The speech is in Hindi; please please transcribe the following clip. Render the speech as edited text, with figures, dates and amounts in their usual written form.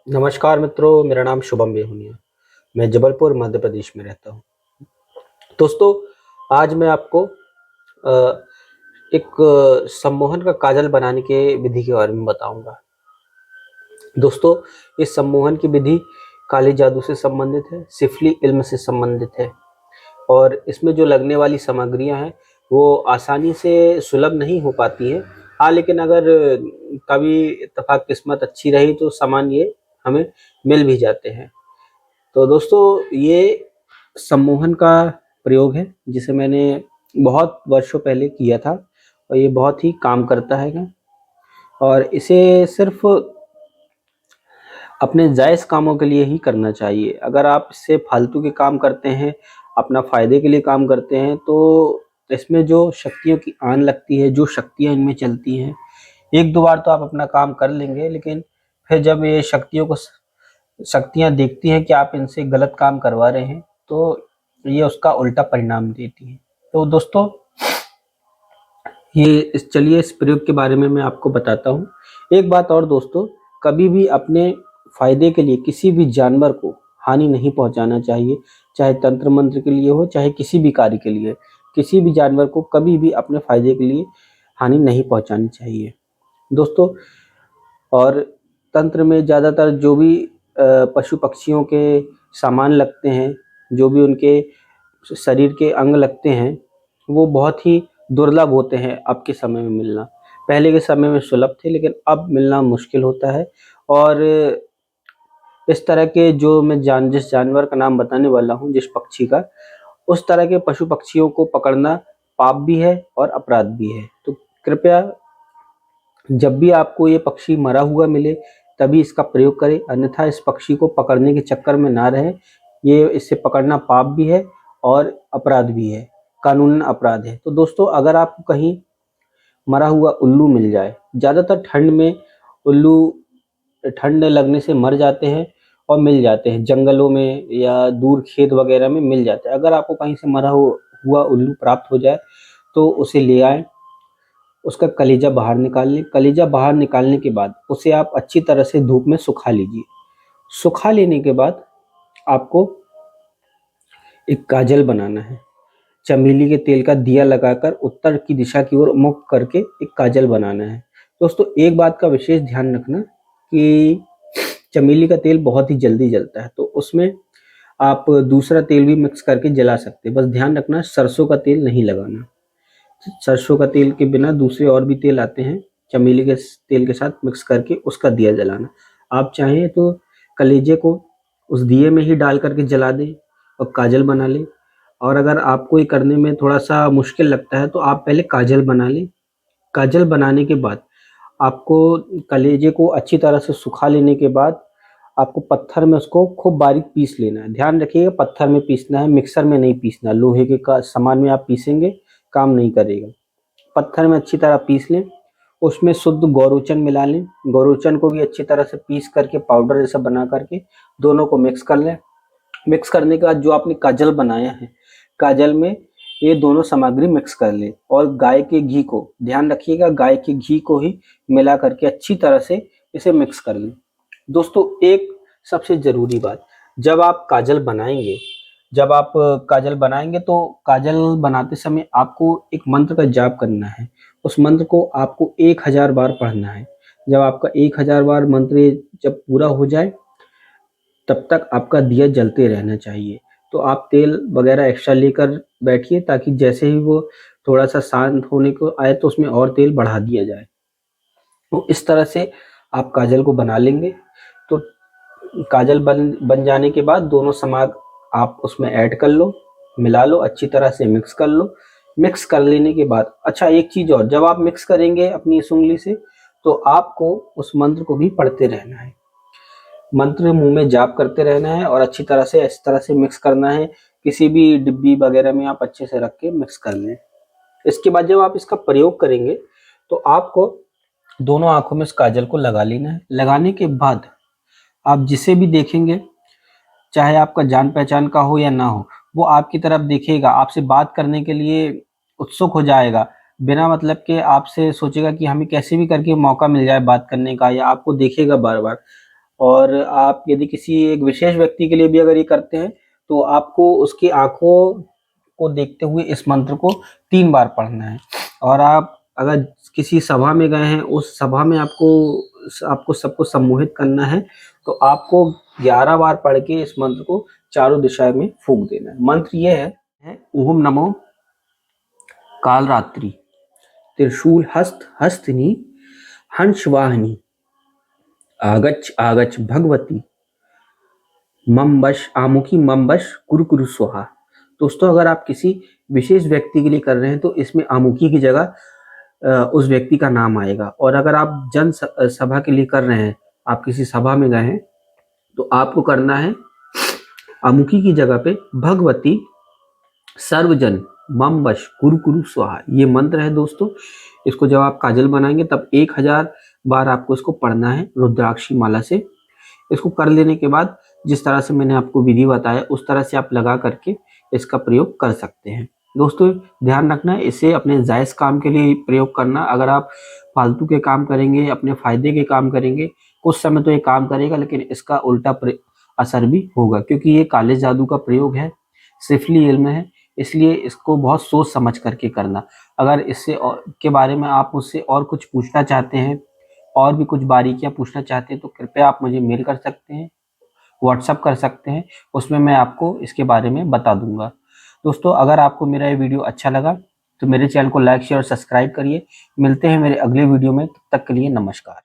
नमस्कार मित्रों, मेरा नाम शुभम बेहुनिया। मैं जबलपुर मध्य प्रदेश में रहता हूँ। दोस्तों, आज मैं आपको एक सम्मोहन का काजल बनाने के विधि के बारे में बताऊंगा। दोस्तों, इस सम्मोहन की विधि काले जादू से संबंधित है, सिफली इल्म से संबंधित है और इसमें जो लगने वाली सामग्रियां हैं वो आसानी से सुलभ नहीं हो पाती हैं। हाँ, लेकिन अगर कभी इत्तेफाक किस्मत अच्छी रही तो सामान ये हमें मिल भी जाते हैं। तो दोस्तों, ये सम्मोहन का प्रयोग है जिसे मैंने बहुत वर्षों पहले किया था और ये बहुत ही काम करता है और इसे सिर्फ अपने जायज़ कामों के लिए ही करना चाहिए। अगर आप इससे फालतू के काम करते हैं, अपना फ़ायदे के लिए काम करते हैं, तो इसमें जो शक्तियों की आन लगती है, जो शक्तियाँ इनमें चलती हैं, 1-2 बार तो आप अपना काम कर लेंगे, लेकिन फिर जब ये शक्तियाँ देखती हैं कि आप इनसे गलत काम करवा रहे हैं, तो ये उसका उल्टा परिणाम देती हैं। तो दोस्तों, चलिए इस प्रयोग के बारे में मैं आपको बताता हूँ। एक बात और दोस्तों, कभी भी अपने फ़ायदे के लिए किसी भी जानवर को हानि नहीं पहुँचाना चाहिए, चाहे तंत्र मंत्र के लिए हो, चाहे किसी भी कार्य के लिए। किसी भी जानवर को कभी भी अपने फ़ायदे के लिए हानि नहीं पहुँचानी चाहिए। दोस्तों, और तंत्र में ज़्यादातर जो भी पशु पक्षियों के सामान लगते हैं, जो भी उनके शरीर के अंग लगते हैं, वो बहुत ही दुर्लभ होते हैं अब के समय में मिलना। पहले के समय में सुलभ थे, लेकिन अब मिलना मुश्किल होता है। और इस तरह के जो मैं जिस जानवर का नाम बताने वाला हूँ, जिस पक्षी का, उस तरह के पशु पक्षियों को पकड़ना पाप भी है और अपराध भी है। तो कृपया जब भी आपको ये पक्षी मरा हुआ मिले तभी इसका प्रयोग करें, अन्यथा इस पक्षी को पकड़ने के चक्कर में ना रहें। ये इसे पकड़ना पाप भी है और अपराध भी है, कानूनन अपराध है। तो दोस्तों, अगर आपको कहीं मरा हुआ उल्लू मिल जाए, ज़्यादातर ठंड में उल्लू ठंड लगने से मर जाते हैं और मिल जाते हैं, जंगलों में या दूर खेत वगैरह में मिल जाते हैं। अगर आपको कहीं से मरा हुआ उल्लू प्राप्त हो जाए तो उसे ले आएँ, उसका कलेजा बाहर निकाल लें। कलेजा बाहर निकालने के बाद उसे आप अच्छी तरह से धूप में सुखा लीजिए। सुखा लेने के बाद आपको एक काजल बनाना है। चमेली के तेल का दिया लगाकर उत्तर की दिशा की ओर मुख करके एक काजल बनाना है। दोस्तों, एक बात का विशेष ध्यान रखना कि चमेली का तेल बहुत ही जल्दी जलता है, तो उसमें आप दूसरा तेल भी मिक्स करके जला सकते हैं। बस ध्यान रखना, सरसों का तेल नहीं लगाना। सरसों का तेल के बिना दूसरे और भी तेल आते हैं, चमेली के तेल के साथ मिक्स करके उसका दिया जलाना। आप चाहें तो कलेजे को उस दिए में ही डाल करके जला दें और काजल बना लें। और अगर आपको ये करने में थोड़ा-सा मुश्किल लगता है तो आप पहले काजल बना लें। काजल बनाने के बाद आपको कलेजे को अच्छी तरह से सुखा लेने के बाद आपको पत्थर में उसको खूब बारीक पीस लेना है। ध्यान रखिएगा, पत्थर में पीसना है, मिक्सर में नहीं पीसना। लोहे के का सामान में आप पीसेंगे, काम नहीं करेगा। पत्थर में अच्छी तरह पीस लें, उसमें शुद्ध गौरूचन मिला लें। गौरूचन को भी अच्छी तरह से पीस करके पाउडर जैसा बना करके दोनों को मिक्स कर लें। मिक्स करने के बाद जो आपने काजल बनाया है, काजल में ये दोनों सामग्री मिक्स कर लें और गाय के घी को, ध्यान रखिएगा, गाय के घी को ही मिला करके अच्छी तरह से इसे मिक्स कर लें। दोस्तों, एक सबसे ज़रूरी बात, जब आप काजल बनाएंगे जब आप काजल बनाएंगे तो काजल बनाते समय आपको एक मंत्र का जाप करना है। उस मंत्र को आपको 1000 बार पढ़ना है। जब आपका 1000 बार मंत्र जब पूरा हो जाए तब तक आपका दिया जलते रहना चाहिए। तो आप तेल वगैरह एक्स्ट्रा लेकर बैठिए ताकि जैसे ही वो थोड़ा-सा शांत होने को आए तो उसमें और तेल बढ़ा दिया जाए। तो इस तरह से आप काजल को बना लेंगे। तो काजल बन बन जाने के बाद दोनों समाग आप उसमें ऐड कर लो, मिला लो, अच्छी तरह से मिक्स कर लो। मिक्स कर लेने के बाद अच्छा, एक चीज़ और, जब आप मिक्स करेंगे अपनी इस उँगली से तो आपको उस मंत्र को भी पढ़ते रहना है। मंत्र मुँह में जाप करते रहना है और अच्छी तरह से इस तरह से मिक्स करना है। किसी भी डिब्बी वगैरह में आप अच्छे से रख के मिक्स कर लें। इसके बाद जब आप इसका प्रयोग करेंगे तो आपको दोनों आँखों में इस काजल को लगा लेना है। लगाने के बाद आप जिसे भी देखेंगे, चाहे आपका जान-पहचान का हो या ना हो, वो आपकी तरफ देखेगा, आपसे बात करने के लिए उत्सुक हो जाएगा। बिना मतलब के आपसे सोचेगा कि हमें कैसे भी करके मौका मिल जाए बात करने का, या आपको देखेगा बार-बार। और आप यदि किसी एक विशेष व्यक्ति के लिए भी अगर ये करते हैं तो आपको उसकी आंखों को देखते हुए इस मंत्र को 3 बार पढ़ना है। और आप अगर किसी सभा में गए हैं, उस सभा में आपको सबको सम्मोहित करना है, तो आपको 11 बार पढ़ के इस मंत्र को चारों दिशाओं में फूंक देना है। मंत्र ये है ओम नमो कालरात्रि त्रिशूल हस्तनी हंसवाहिनी आगच्छ आगच्छ भगवती मम्बश आमुखी मम्बश कुरु कुरु स्वाहा। दोस्तों, अगर आप किसी विशेष व्यक्ति के लिए कर रहे हैं तो इसमें आमुखी की जगह उस व्यक्ति का नाम आएगा। और अगर आप जन सभा के लिए कर रहे हैं, आप किसी सभा में गए हैं, तो आपको करना है आमुखी की जगह पे भगवती सर्वजन मम वश कुरु कुरु स्वाहा। ये मंत्र है दोस्तों। इसको जब आप काजल बनाएंगे तब 1000 बार आपको इसको पढ़ना है रुद्राक्षी माला से। इसको कर लेने के बाद जिस तरह से मैंने आपको विधि बताया उस तरह से आप लगा करके इसका प्रयोग कर सकते हैं। दोस्तों, ध्यान रखना है इसे अपने जायज़ काम के लिए प्रयोग करना। अगर आप फालतू के काम करेंगे, अपने फायदे के काम करेंगे, कुछ समय तो ये काम करेगा, लेकिन इसका उल्टा असर भी होगा, क्योंकि ये काले जादू का प्रयोग है, सिफली इल्म है, इसलिए इसको बहुत सोच समझ करके करना। अगर इससे के बारे में आप मुझसे और कुछ पूछना चाहते हैं, और भी कुछ बारीकियां पूछना चाहते हैं, तो कृपया आप मुझे मेल कर सकते हैं, व्हाट्सएप कर सकते हैं, उसमें मैं आपको इसके बारे में बता दूंगा। दोस्तों, अगर आपको मेरा ये वीडियो अच्छा लगा तो मेरे चैनल को लाइक शेयर और सब्सक्राइब करिए। मिलते हैं मेरे अगले वीडियो में, तब तक के लिए नमस्कार।